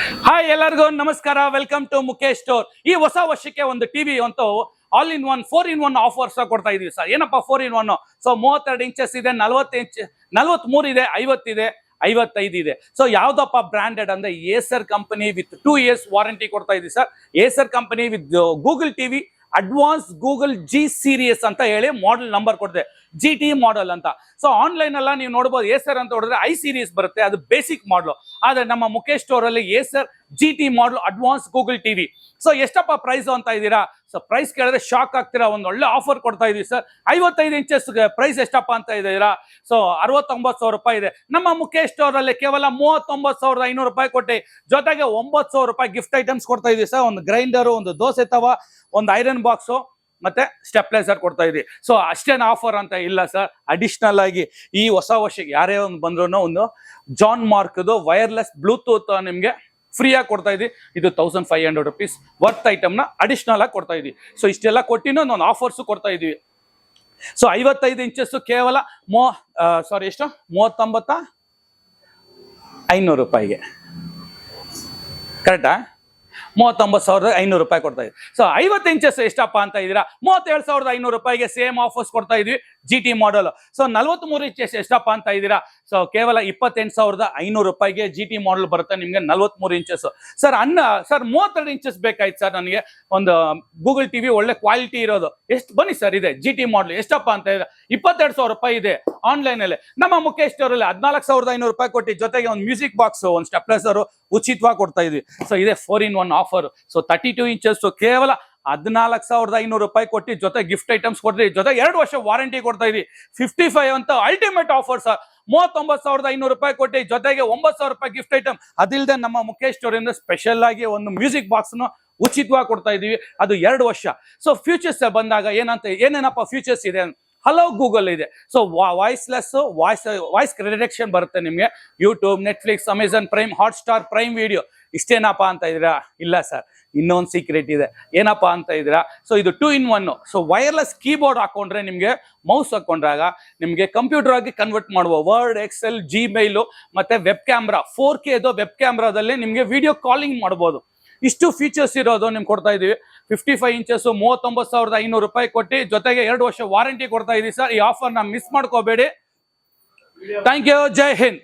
Hi ಎಲ್ಲರಿಗೂ ನಮಸ್ಕಾರ. Welcome to Mukesh store. ಈ ಹೊಸ ವರ್ಷಕ್ಕೆ ಒಂದು ಟಿವಿ ಅಂತೂ all in one 4-in-1 offers ಕೊಡ್ತಾ ಇದೀವಿ ಸರ್. ಏನಪ್ಪಾ 4-in-1? ಸೊ 32 ಇಂಚಸ್ ಇದೆ, 40 ಇಂಚ್, 43 ಇದೆ, 50 ಇದೆ, 55 ಇದೆ. ಸೊ ಯಾವ್ದಪ್ಪ ಬ್ರಾಂಡೆಡ್ ಅಂದ್ರೆ Acer company with 2 years warranty ಕೊಡ್ತಾ ಇದೀವಿ sir. Acer company with Google TV advance Google G series ಅಂತ ಹೇಳಿ ಮಾಡೆಲ್ ನಂಬರ್ ಕೊಡ್ತದೆ, GT ಮಾಡೆಲ್ ಅಂತ. ಸೊ ಆನ್ಲೈನ್ ಎಲ್ಲ ನೀವು ನೋಡಬಹುದು. ಏಸರ್ ಅಂತ ಹೊಡೆದ್ರೆ ಐ ಸೀರೀಸ್ ಬರುತ್ತೆ, ಅದು ಬೇಸಿಕ್ ಮಾಡಲು. ಆದ್ರೆ ನಮ್ಮ ಮುಖೇಶ್ ಸ್ಟೋರ್ ಅಲ್ಲಿ Acer GT model advance Google TV. So ಎಷ್ಟಪ್ಪ ಪ್ರೈಸ್ ಅಂತ ಇದ್ದೀರಾ? ಸೊ ಪ್ರೈಸ್ ಕೇಳಿದ್ರೆ ಶಾಕ್ ಆಗ್ತೀರಾ. ಒಂದು ಒಳ್ಳೆ ಆಫರ್ ಕೊಡ್ತಾ ಇದೀವಿ ಸರ್. 55 ಇಂಚಸ್ ಪ್ರೈಸ್ ಎಷ್ಟಪ್ಪ ಅಂತ ಇದ್ದೀರಾ? ಸೊ 69,000 ರೂಪಾಯಿ ಇದೆ. ನಮ್ಮ ಮುಖೇಶ್ ಸ್ಟೋರ್ ಅಲ್ಲಿ ಕೇವಲ 39,500 ರೂಪಾಯಿ ಕೊಟ್ಟು ಜೊತೆಗೆ 9,000 ರೂಪಾಯಿ ಗಿಫ್ಟ್ ಐಟಮ್ಸ್ ಕೊಡ್ತಾ ಇದೀವಿ ಸರ್. ಒಂದು ಗ್ರೈಂಡರು, ಒಂದು ದೋಸೆ ತವ, ಒಂದು ಐರನ್ ಬಾಕ್ಸು ಮತ್ತೆ ಸ್ಟೆಪ್ಲೈಸರ್ ಕೊಡ್ತಾ ಇದೀವಿ. ಸೊ ಅಷ್ಟೇನು ಆಫರ್ ಅಂತ ಇಲ್ಲ ಸರ್. ಅಡಿಷನಲ್ ಆಗಿ ಈ ಹೊಸ ವರ್ಷಕ್ಕೆ ಯಾರೇ ಒಂದು ಬಂದ್ರು ಒಂದು ಜಾನ್ ಮಾರ್ಕ್ದು ವೈರ್ಲೆಸ್ ಬ್ಲೂಟೂತ್ ನಿಮ್ಗೆ ಫ್ರೀ ಆಗಿ ಕೊಡ್ತಾ ಇದೀವಿ. ಇದು 1,500 rupees ವರ್ತ್ ಐಟಮ್ ನ ಅಡಿಷನಲ್ ಆಗಿ ಕೊಡ್ತಾ ಇದೀವಿ. ಸೊ ಇಷ್ಟೆಲ್ಲ ಕೊಟ್ಟಿನ ಒಂದು ಆಫರ್ಸ್ ಕೊಡ್ತಾ ಇದೀವಿ. ಸೊ 55 ಇಂಚಸ್ ಕೇವಲ ಎಷ್ಟು 39,500 ರೂಪಾಯಿಗೆ, ಕರೆಕ್ಟಾ? 39,500 ರೂಪಾಯಿ ಕೊಡ್ತಾ ಇದ್ವಿ. ಸೊ 50 ಇಂಚಸ್ ಎಷ್ಟಪ್ಪ ಅಂತ ಇದ್ದೀರಾ? 37,500 ರೂಪಾಯಿಗೆ ಸೇಮ್ ಆಫರ್ಸ್ ಕೊಡ್ತಾ ಇದ್ವಿ, GT ಮಾಡೆಲ್. ಸೊ 43 ಇಂಚಸ್ ಎಷ್ಟಪ್ಪ ಅಂತ ಇದ್ದೀರಾ? ಸೊ ಕೇವಲ 28,500 ರೂಪಾಯಿಗೆ GT ಮಾಡೆಲ್ ಬರುತ್ತೆ ನಿಮ್ಗೆ 43 ಇಂಚಸ್. ಸರ್ 32 ಇಂಚಸ್ ಬೇಕಾಯ್ತು ಸರ್ ನನಗೆ ಒಂದು ಗೂಗಲ್ ಟಿವಿ ಒಳ್ಳೆ ಕ್ವಾಲಿಟಿ ಇರೋದು. ಎಷ್ಟು ಬನ್ನಿ ಸರ್, ಇದೆ GT ಮಾಡೆಲ್. ಎಷ್ಟಪ್ಪ ಅಂತ ಇದೆ? 22,000 ರೂಪಾಯಿ ಇದೆ ಆನ್ಲೈನ್ ಅಲ್ಲಿ. ನಮ್ಮ ಮುಖೇಶ್ ಸ್ಟೋರ್ ಅಲ್ಲಿ 14,500 ರೂಪಾಯಿ ಕೊಟ್ಟು ಜೊತೆಗೆ ಒಂದು ಮ್ಯೂಸಿಕ್ ಬಾಕ್ಸ್, ಒಂದು ಸ್ಟೆಪ್ಲೈಸರ್ ಉಚಿತವಾಗಿ ಕೊಡ್ತಾ ಇದ್ವಿ. ಸೊ ಇದೆ 4-in-1 ಆಫರ್. ಸೊ 32 ಇಂಚಸ್ ಕೇವಲ 14,500 ರೂಪಾಯಿ ಕೊಟ್ಟು ಜೊತೆ ಗಿಫ್ಟ್ ಐಟಮ್ಸ್ ಕೊಡ್ತೀವಿ, ಜೊತೆ 2 ವರ್ಷ ವಾರಂಟಿ ಕೊಡ್ತಾ ಇದೀವಿ. 55 ಅಂತ ಅಲ್ಟಿಮೇಟ್ ಆಫರ್ ಸರ್. 39,500 ರೂಪಾಯಿ ಕೊಟ್ಟು ಜೊತೆಗೆ 9,000 ರೂಪಾಯಿ ಗಿಫ್ಟ್ ಐಟಮ್. ಅದಿಲ್ಲದೆ ನಮ್ಮ ಮುಖೇಶ್ ಸ್ಟೋರ್ ಇಂದ ಸ್ಪೆಷಲ್ ಆಗಿ ಒಂದು ಮ್ಯೂಸಿಕ್ ಬಾಕ್ಸ್ ಉಚಿತವಾಗಿ ಕೊಡ್ತಾ ಇದೀವಿ, ಅದು 2 ವರ್ಷ. ಸೊ ಫ್ಯೂಚರ್ಸ್ ಬಂದಾಗ ಏನೇನಪ್ಪ ಫ್ಯೂಚರ್ಸ್ ಇದೆ? ಹಲೋ ಗೂಗಲ್ ಇದೆ. ಸೊ ವಾಯ್ಸ್ ರಿಡಕ್ಷನ್ ಬರುತ್ತೆ ನಿಮ್ಗೆ. YouTube, Netflix, Amazon Prime, Hotstar, Prime video. ಇಷ್ಟೇನಪ್ಪ ಅಂತ ಇದ್ದೀರಾ? ಇಲ್ಲ ಸರ್, ಇನ್ನೊಂದು ಸೀಕ್ರೆಟ್ ಇದೆ. ಏನಪ್ಪ ಅಂತ ಇದ್ದೀರಾ? ಸೊ ಇದು 2-in-1. ಸೊ ವೈರ್ಲೆಸ್ ಕೀಬೋರ್ಡ್ ಹಾಕೊಂಡ್ರೆ ನಿಮ್ಗೆ, ಮೌಸ್ ಹಾಕೊಂಡ್ರಾಗ ನಿಮ್ಗೆ ಕಂಪ್ಯೂಟರ್ ಆಗಿ ಕನ್ವರ್ಟ್ ಮಾಡುವ ವರ್ಡ್, ಎಕ್ಸೆಲ್, ಜಿಮೇಲ್ ಮತ್ತೆ ವೆಬ್ ಕ್ಯಾಮ್ರಾ 4K ವೆಬ್ ಕ್ಯಾಮ್ರಾದಲ್ಲಿ ನಿಮ್ಗೆ ವಿಡಿಯೋ ಕಾಲಿಂಗ್ ಮಾಡ್ಬೋದು. ಇಷ್ಟು ಫೀಚರ್ಸ್ ಇರೋದು ನಿಮ್ಗೆ ಕೊಡ್ತಾ ಇದೀವಿ. 55 ಇಂಚಸ್ 39,500 ರೂಪಾಯಿ ಕೊಟ್ಟು ಜೊತೆಗೆ 2 ವರ್ಷ ವಾರಂಟಿ ಕೊಡ್ತಾ ಇದೀವಿ ಸರ್. ಈ ಆಫರ್ ನ ಮಿಸ್ ಮಾಡ್ಕೋಬೇಡಿ. Thank you. ಜೈ ಹಿಂದ್.